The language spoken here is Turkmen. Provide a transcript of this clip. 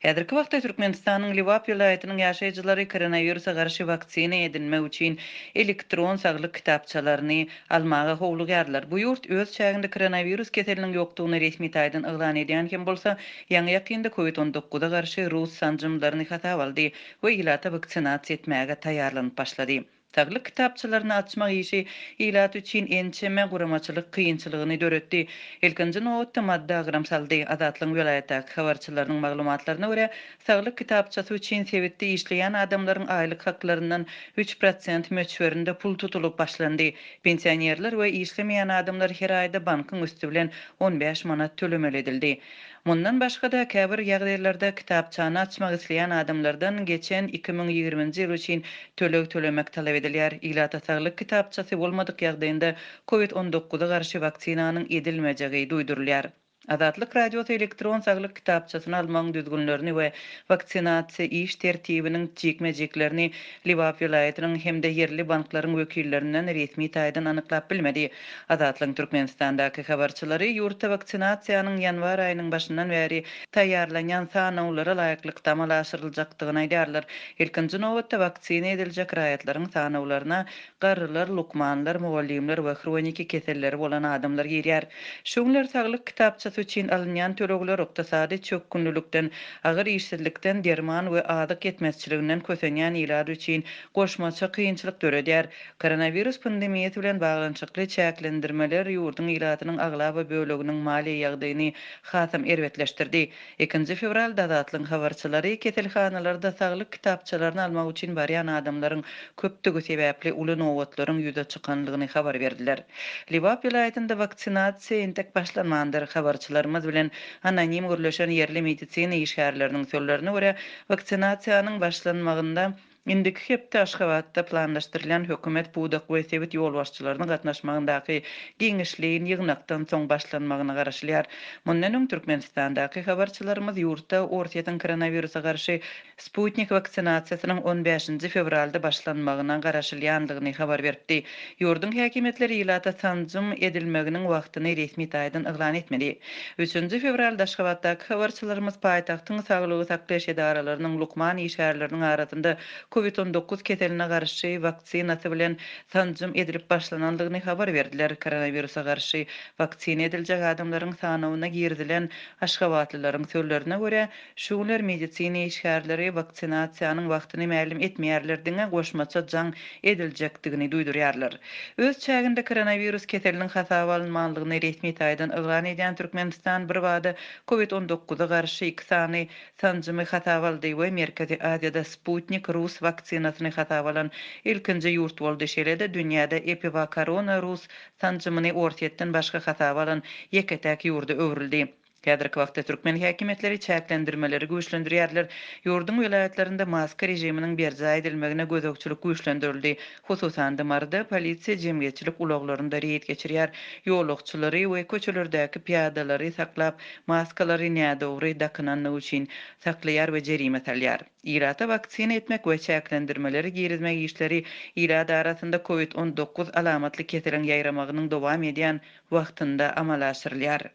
Häzirki wagtda Türkmenistanyň Lebap welaýatynyň ýaşaýjylary koronawirusa garşy waksina edinmek üçin elektron saglyk kitapçalaryny almagy howlugýarlar. Bu ýurt öz çäginde koronawirus keseliniň ýokdugyny resmi taýdan yglan edýän kim bolsa, ýaňy-ýakynda COVID-19 garşy rus sanjymlaryny hasaba aldy we ilata waksinasy etmäge taýýarlanyp başlady. Saglyk kitapçalaryny açmak işi ilat üçin ençeme guramaçylyk kynçylygyny döretdi. Elkinji nowatda madda agram saldy. Adatlyň welaýatdaky habarçylarynyň maglumatlaryna görä, saglyk kitapçasy üçin sebetde işleýän adamlaryň aýlyk haklaryndan 3% möçberinde pul tutulup başlandy. Pensionerler we işlemeýän adamlar her aýda bankyň üstü bilen 15 manat tölemeli edildi. Mundan başga da käbir ýagdaýlarda kitapçany açmak isleýän adamlardan geçen 2020-nji ýyl üçin tölemek talap edilýär. Ilata saglyk kitapçasy bolmadyk ýagdaýynda COVID-19 garşy waksinanyň edilmejegi duýdurulýar. Adatlyk radio elektron saglyk kitapçasyny almagyň düzgünlerini we waksinasiýa iş tertibiniň çekmejeklerini Lebap welaýatynyň hemde yerli banklaryň wekillerinden resmi taýdan anyklap bilmedi. Adatlyň Türkmenistandaky habarçylary ýurtda waksinasiýanyň ýanwar aýynyň başyndan bäri taýýarlanýan sanawlara laýyklykda amalaşdyryljakdygyny aýdýarlar. Ilkinji nowatda waksina ediljek raýatlaryň sanawlaryna garrylar, lukmanlar, mugallimler we kronik keselleri bolan adamlar girýär. Şoňlar saglyk kitapçasy üçin alınýan tölegler oktasady çökkünlükden, agyr işsizlikden, derman we adyk etmezçiliginden kösenýän ilad üçin goşmaça kynçylyk döredýär. Koronawirus pandemiýasy bilen baglanyşykly çäklendirmeler ýurdun ilatynyň aglaba böleginiň mali ýagdaýyny hasam erwetleşdirdi. 2 fevralda adatlyň habarçylary keselhanalarda saglyk kitapçalaryny almak üçin barýan adamlaryň köpdigi sebäpli uly nowatlaryň ýüze çykanlygyny habar berdiler. Lebap welaýatynda waksinasiýa entek başlanmandyr. Habarçylarymyz bilen anonim gürleşen yerli medisina işgärleriniň sözlerine görä, waksinasiýanyň başlanmagynda indiki hepde Aşgabatda planlaşdyrylan hökümet budak we sebit ýol başçylarynyň gatnaşmagyndaky giňişliň ýygnakdan soň başlanmagyna garaşylýar. Mundan öň Türkmenistandaky habarçylarymyz ýurtda ortaýan koronawirusa garşy Sputnik vaksinasiýasynyň 15 fevralda başlanmagyna garaşylýandygyny habar berdi. Ýurdun häkimetleri ilata sanjym edilmeginiň wagtyny resmi taýdan yglan etmedi. 3 fevralda Aşgabatdaky habarçylarymyz paýtagtyň saglygy saklaýyş edaralarynyň lukman işgärleriniň arasynda COVID-19 keseline garşy waksinasy bilen sanjym edilip başlanandygyny habar berdiler. Koronawirusa garşy waksina ediljek adamlaryň sanawyna girdilen Aşgabatlylaryň sözlerine görä, şuňlar medisina işgärleri vaksinasiýanyň wagtyny ma'lum etmeýärlerdiňe goşmaça jaň ediljekdigini duýdurýarlar. Öz çäginde koronawirus keseliniň hasaba alınmanlygyny resmi taýdan yglan edýän Türkmenistan bir wada COVID-19 garşy 2 sany sanjymy hasaba aldy we Merkezi Aziýada Sputnik rus waksinasyny hasaba alan ilkinji ýurt boldy. Şeýle-de dünýäde epiva koronavirus sanjymyny ortaýetden başga hasaba alan ýeketäki ýurda öwrüldi. Häzirki wagtda Türkmen häkimetleri çäklendirmeleri güýçlendirýärler. Ýurdun welaýatlarynda maska rejiminiň berja edilmegine gözegçilik güýçlendirildi. Hususan Dymarda polisiýa jemgyýetçilik ulaglarynda reýt geçirýär. Ýolukçylary we köçelerdäki piýadalary saklap, maskalary nädogry dakynanlyk üçin saklaýar we jerime salýar. Ilata waksina etmek we çäklendirmeleri girizmek işleri ilada arasynda COVID-19 alamatly keseliň ýaýramagynyň dowam edýän wagtynda amala aşyrylýar.